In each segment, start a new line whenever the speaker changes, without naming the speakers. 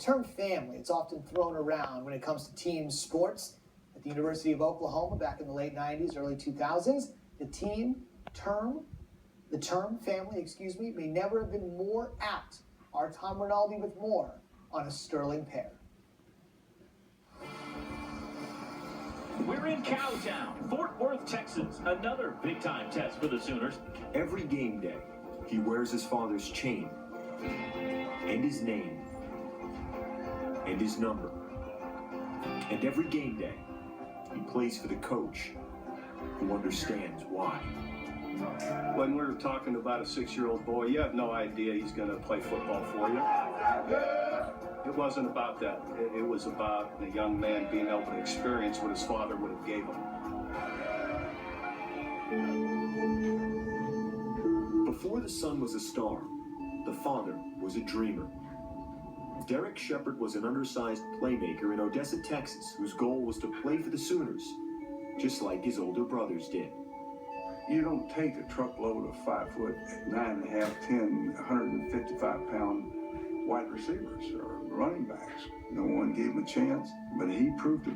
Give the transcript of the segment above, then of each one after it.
term family, it's often thrown around when it comes to team sports. At the University of Oklahoma back in the late 90s, early 2000s, the term family, may never have been more apt. Our Tom Rinaldi with more on a sterling pair.
We're in Cowtown, Fort Worth, Texas. Another big-time test for the Sooners.
Every game day, he wears his father's chain, and his name, and his number. And every game day, he plays for the coach who understands why.
When we're talking about a 6-year-old boy, you have no idea he's going to play football for you. It wasn't about that. It was about the young man being able to experience what his father would have gave him.
Before the son was a star, the father was a dreamer. Derek Shepard was an undersized playmaker in Odessa, Texas, whose goal was to play for the Sooners, just like his older brothers did.
You don't take a truckload of 5 foot, 9.5, 10, 155-pound wide receivers or running backs. No one gave him a chance, but he proved it.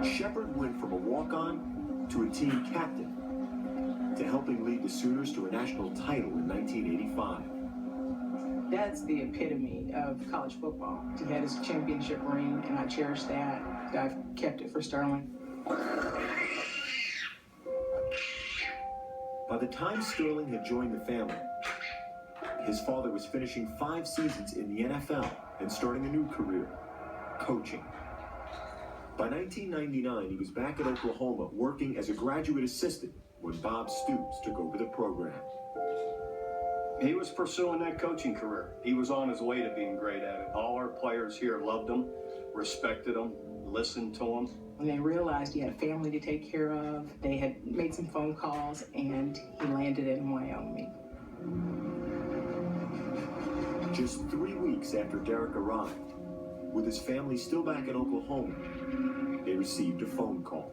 Shepard went from a walk-on to a team captain to helping lead the Sooners to a national title in 1985.
That's the epitome of college football. He had his championship ring, and I cherish that. I've kept it for Sterling.
By the time Sterling had joined the family, his father was finishing 5 seasons in the NFL and starting a new career, coaching. By 1999, he was back at Oklahoma working as a graduate assistant when Bob Stoops took over the program.
He was pursuing that coaching career. He was on his way to being great at it. All our players here loved him, respected him, listened to him.
When they realized he had a family to take care of, they had made some phone calls, and he landed in Wyoming.
Just 3 weeks after Derek arrived, with his family still back in Oklahoma, they received a phone call.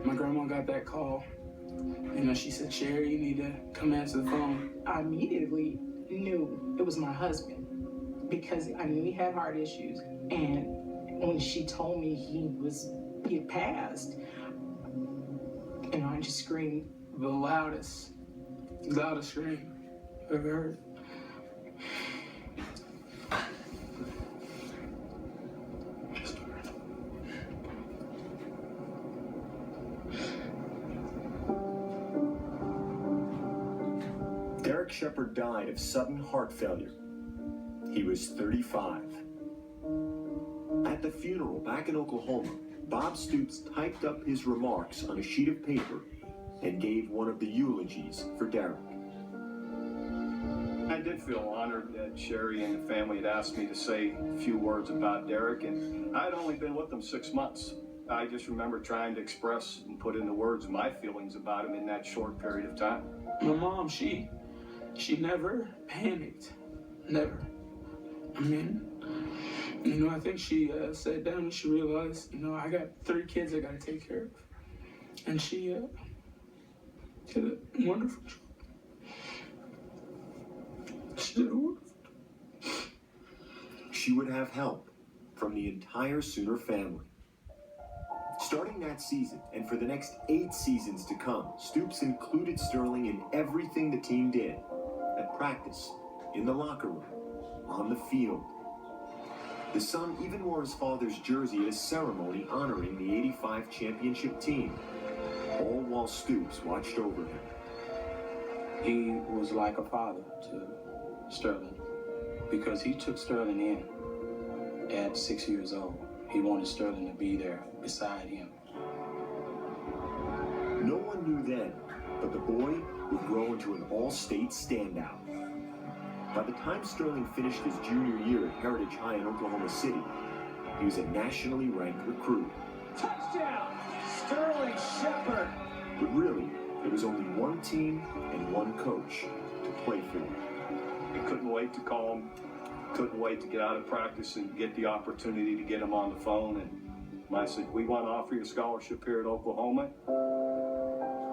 My grandma got that call. She said, "Sherry, you need to come answer the phone."
I immediately knew it was my husband because I knew he had heart issues. And when she told me he had passed, I just screamed.
The loudest scream I've ever heard.
Derek Shepard died of sudden heart failure. He was 35. At the funeral back in Oklahoma, Bob Stoops typed up his remarks on a sheet of paper and gave one of the eulogies for Derek.
I did feel honored that Sherry and the family had asked me to say a few words about Derek, and I'd only been with them 6 months. I just remember trying to express and put into words my feelings about him in that short period of time.
My mom, she never panicked. Never. I think she sat down and she realized, I got 3 kids I got to take care of. And she did a wonderful job. She did a wonderful job.
She would have help from the entire Sooner family. Starting that season, and for the next 8 seasons to come, Stoops included Sterling in everything the team did. At practice, in the locker room, on the field. The son even wore his father's jersey at a ceremony honoring the '85 championship team, all while Stoops watched over him.
He was like a father to Sterling because he took Sterling in at 6 years old. He wanted Sterling to be there beside him.
No one knew then, but the boy would grow into an all-state standout. By the time Sterling finished his junior year at Heritage High in Oklahoma City, he was a nationally ranked recruit.
Touchdown, Sterling Shepard.
But really, there was only one team and one coach to play for.
I couldn't wait to call him. Couldn't wait to get out of practice and get the opportunity to get him on the phone. And I said, "We want to offer you a scholarship here at Oklahoma."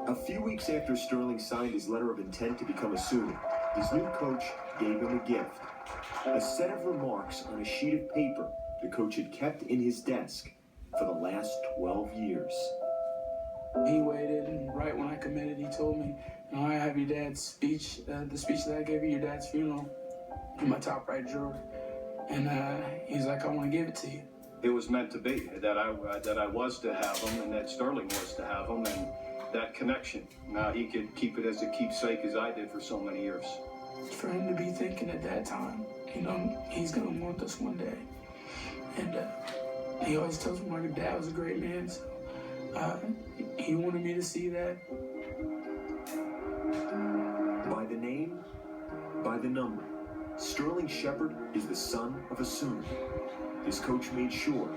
A few weeks after Sterling signed his letter of intent to become a Sooner, his new coach gave him a gift. A set of remarks on a sheet of paper the coach had kept in his desk for the last 12 years.
He waited, and right when I committed, he told me, you know, I have your dad's speech, the speech that I gave at your dad's funeral, in my top right drawer. And he's like, I want to give it to you.
It was meant to be, that I was to have him, and that Sterling was to have him, and that connection. Now he could keep it as a keepsake as I did for so many years.
For him to be thinking at that time, you know, he's going to want us one day. And he always tells me my dad was a great man, so he wanted me to see that.
By the name, by the number, Sterling Shepard is the son of a Sooner. His coach made sure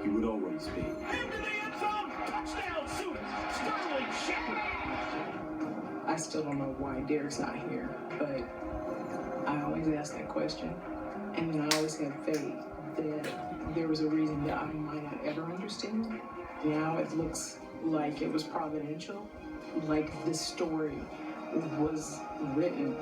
he would always be.
Into the end zone, touchdown Sooners, Sterling Shepard.
I still don't know why Derek's not here, but I always ask that question, and then I always have faith that there was a reason that I might not ever understand. Now it looks like it was providential, like this story was written.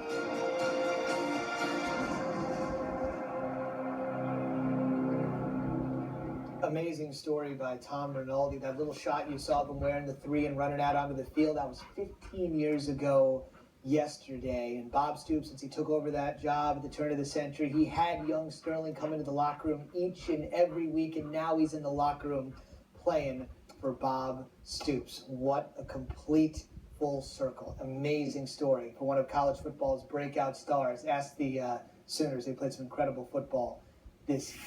Amazing story by Tom Rinaldi. That little shot you saw of him wearing the 3 and running out onto the field, that was 15 years ago yesterday. And Bob Stoops, since he took over that job at the turn of the century, he had young Sterling come into the locker room each and every week, and now he's in the locker room playing for Bob Stoops. What a complete full circle. Amazing story for one of college football's breakout stars. Ask the Sooners. They played some incredible football this year.